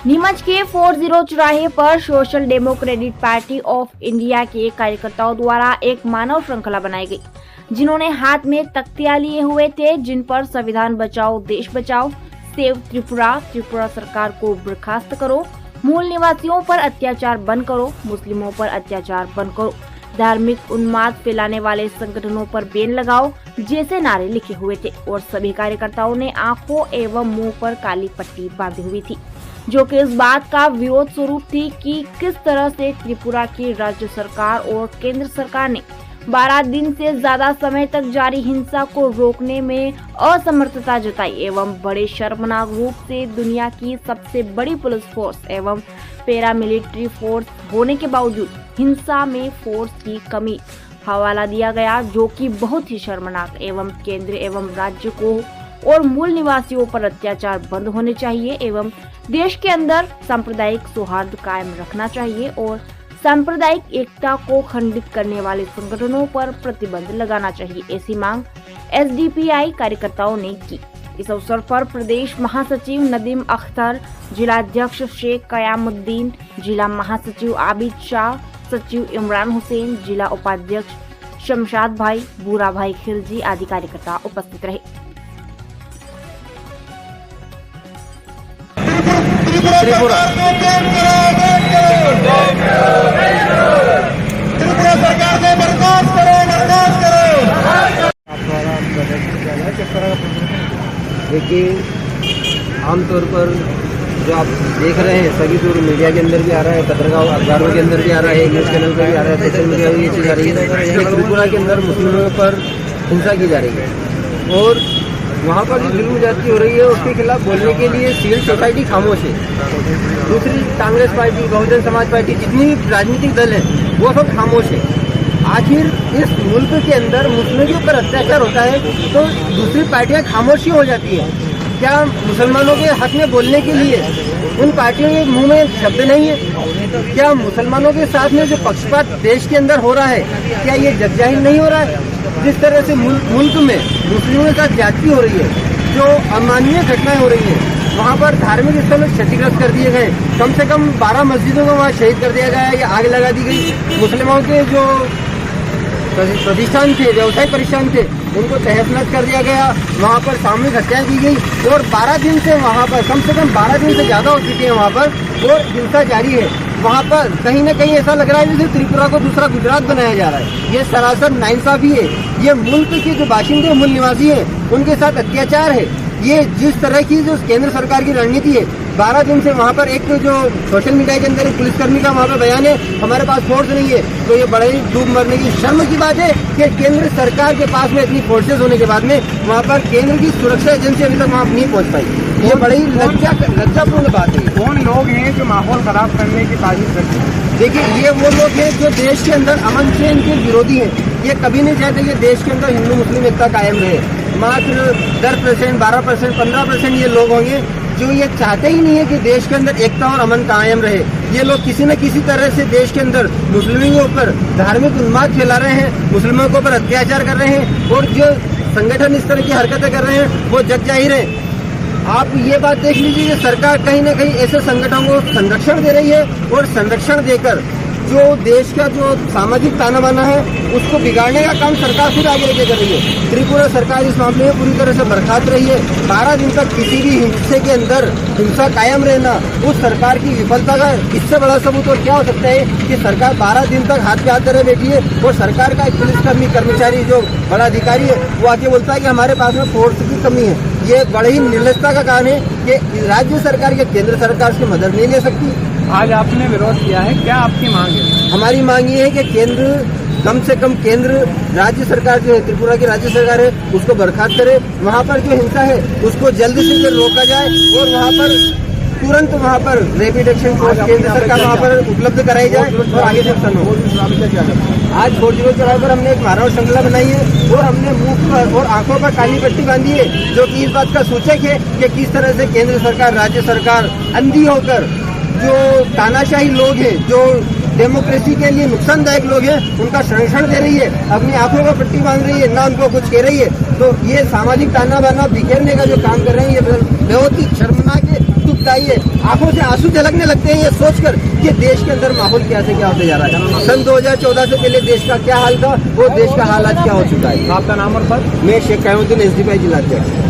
नीमच के 40 चौराहे पर social democratic party of India के कार्यकर्ताओं द्वारा एक मानव श्रृंखला बनाई गई, जिन्होंने हाथ में तख्तियां लिए हुए थे, जिन पर संविधान बचाओ देश बचाओ, सेव त्रिपुरा, त्रिपुरा सरकार को बर्खास्त करो, मूल निवासियों पर अत्याचार बंद करो, मुस्लिमों पर अत्याचार बंद करो, धार्मिक उन्माद फैलाने वाले संगठनों पर बैन लगाओ जैसे नारे लिखे हुए थे। और सभी कार्यकर्ताओं ने आंखों एवं मुंह पर काली पट्टी बांधी हुई थी, जो कि इस बात का विरोध स्वरूप थी कि किस तरह से त्रिपुरा की राज्य सरकार और केंद्र सरकार ने 12 दिन से ज्यादा समय तक जारी हिंसा को रोकने में असमर्थता जताई एवं बड़े शर्मनाक रूप से दुनिया की सबसे बड़ी पुलिस फोर्स एवं पैरामिलिट्री फोर्स होने के बावजूद हिंसा में फोर्स की कमी हवाला दिया गया, जो कि बहुत ही शर्मनाक एवं केंद्र एवं राज्य को और मूल निवासियों पर अत्याचार बंद होने चाहिए एवं देश के अंदर सांप्रदायिक सौहार्द कायम रखना चाहिए और सांप्रदायिक एकता को खंडित करने वाले संगठनों पर प्रतिबंध लगाना चाहिए। ऐसी मांग एसडीपीआई कार्यकर्ताओं ने की। इस अवसर पर प्रदेश महासचिव नदीम अख्तर, जिलाध्यक्ष शेख कयामुद्दीन, जिला महासचिव आबिद शाह, सचिव इमरान हुसैन, जिला उपाध्यक्ष शमशाद भाई, बूरा भाई खिलजी आदि कार्यकर्ता उपस्थित रहे। त्रिपुरा सरकार को बर्खास्त करो, बर्खास्त करो। देखिए, आमतौर पर जो आप देख रहे हैं सभी दूर मीडिया के अंदर भी आ रहा है, पत्रकार अखबारों के अंदर भी आ रहा है, न्यूज़ चैनल पर भी आ रहा है, सोशल मीडिया में ये चीज़ आ रही है कि त्रिपुरा के अंदर मुस्लिमों पर हिंसा की जा रही है और वहाँ पर जो जुल्म ज्यादती हो रही है उसके खिलाफ बोलने के लिए सिविल सोसाइटी खामोश है। दूसरी कांग्रेस पार्टी, बहुजन समाज पार्टी, जितनी भी राजनीतिक दल है वो सब खामोश है। आखिर इस मुल्क के अंदर मुस्लिमों के ऊपर अत्याचार होता है तो दूसरी पार्टियां खामोश ही हो जाती है। क्या मुसलमानों के हक में बोलने के लिए उन पार्टियों के मुंह में शब्द नहीं है? क्या मुसलमानों के साथ में जो पक्षपात देश के अंदर हो रहा है, क्या ये जगजाहिर नहीं हो रहा है? जिस तरह से मुल्क में मुस्लिमों के साथ ज्यादती हो रही है, जो अमानवीय घटनाएं हो रही है, वहाँ पर धार्मिक स्थल क्षतिग्रस्त कर दिए गए, कम से कम 12 मस्जिदों को वहाँ शहीद कर दिया गया या आग लगा दी गई। मुसलमानों के जो प्रतिष्ठान थे, व्यवसाय प्रतिष्ठान थे, उनको तहस-नहस कर दिया गया, वहाँ पर सामूहिक हत्याएं की गई और 12 दिन से वहाँ पर कम से कम 12 दिन से ज्यादा हो चुके हैं वहाँ पर और हिंसा जारी है। वहाँ पर कहीं न कहीं ऐसा लग रहा है जैसे त्रिपुरा को दूसरा गुजरात बनाया जा रहा है। ये सरासर नाइंसाफी है। ये मुल्क के जो बाशिंदे मूल निवासी है उनके साथ अत्याचार है। ये जिस तरह की जो केंद्र सरकार की रणनीति है, 12 दिन से वहाँ पर एक जो सोशल मीडिया के अंदर पुलिसकर्मी का वहाँ पर बयान है, हमारे पास फोर्स नहीं है, तो ये बड़े ही डूब मरने की शर्म की बात है कि केंद्र सरकार के पास में इतनी फोर्सेज होने के बाद में वहाँ पर केंद्र की सुरक्षा एजेंसी अभी तक वहाँ नहीं पहुँच पाई। ये बड़ी लज्जापूर्ण बात है। कौन लोग हैं जो माहौल खराब करने की साजिश करते हैं? देखिए, ये वो लोग हैं जो देश के अंदर अमन चैन के विरोधी हैं। ये कभी नहीं चाहते कि देश के अंदर हिंदू मुस्लिम एकता कायम रहे। मात्र 10%, 12%, 15% ये लोग होंगे जो ये चाहते ही नहीं है कि देश के अंदर एकता और अमन कायम रहे। ये लोग किसी न किसी तरह से देश के अंदर मुस्लिमों के ऊपर धार्मिक उन्माद फैला रहे हैं, मुस्लिमों के ऊपर अत्याचार कर रहे हैं और जो संगठन इस तरह की हरकतें कर रहे हैं वो जग जाहिर है। आप ये बात देख लीजिए कि सरकार कहीं न कहीं ऐसे संगठनों को संरक्षण दे रही है और संरक्षण देकर जो देश का जो सामाजिक ताना बाना है उसको बिगाड़ने का काम सरकार खुद आगे लेके कर रही है। त्रिपुरा सरकार इस मामले में पूरी तरह से बर्खास्त रही है। 12 दिन तक किसी भी हिंसे के अंदर हिंसा कायम रहना उस सरकार की विफलता का इससे बड़ा सबूत और क्या हो सकता है कि सरकार 12 दिन तक हाथ पे हाथ धरे बैठी है और सरकार का एक पुलिसकर्मी कर्मचारी जो बड़ा अधिकारी है वो आके बोलता है कि हमारे पास में फोर्स की कमी है। ये बड़ी ही निर्लजता का कारण है कि राज्य सरकार या केंद्र सरकार से मदद नहीं ले सकती। आज आपने विरोध किया है, क्या आपकी मांग है? हमारी मांग ये है कि केंद्र कम से कम केंद्र राज्य सरकार जो है, त्रिपुरा की राज्य सरकार है, उसको बर्खास्त करे। वहाँ पर जो हिंसा है उसको जल्द से जल्द रोका जाए और वहाँ पर तुरंत वहाँ पर रैपिड एक्शन फोर्स केंद्र सरकार वहाँ पर उपलब्ध कराई जाए और आगे से एक्शन हो। आज 40 चौराहे पर हमने एक मानव श्रृंखला बनाई है और हमने मुंह पर और आंखों पर काली पट्टी बांधी है, जो कि इस बात का सूचक है कि किस तरह से केंद्र सरकार, राज्य सरकार अंधी होकर जो तानाशाही लोग हैं, जो डेमोक्रेसी के लिए नुकसानदायक लोग हैं, उनका संरक्षण दे रही है, अपनी आंखों पर पट्टी बांध रही है, ना उनको कुछ कह रही है। तो ये सामाजिक ताना बाना बिखेरने का जो काम कर रहे हैं ये बहुत ही शर्मनाक है, बताइए, आंखों से आंसू झलकने लगते हैं ये सोचकर कि देश के अंदर माहौल क्या से क्या होते जा रहा है। सन 2014 से पहले देश का क्या हाल था, वो देश का हाल आज क्या हो चुका है। आपका नाम और पद? मैं शेख कायमुद्दीन, SDPI जिला अध्यक्ष।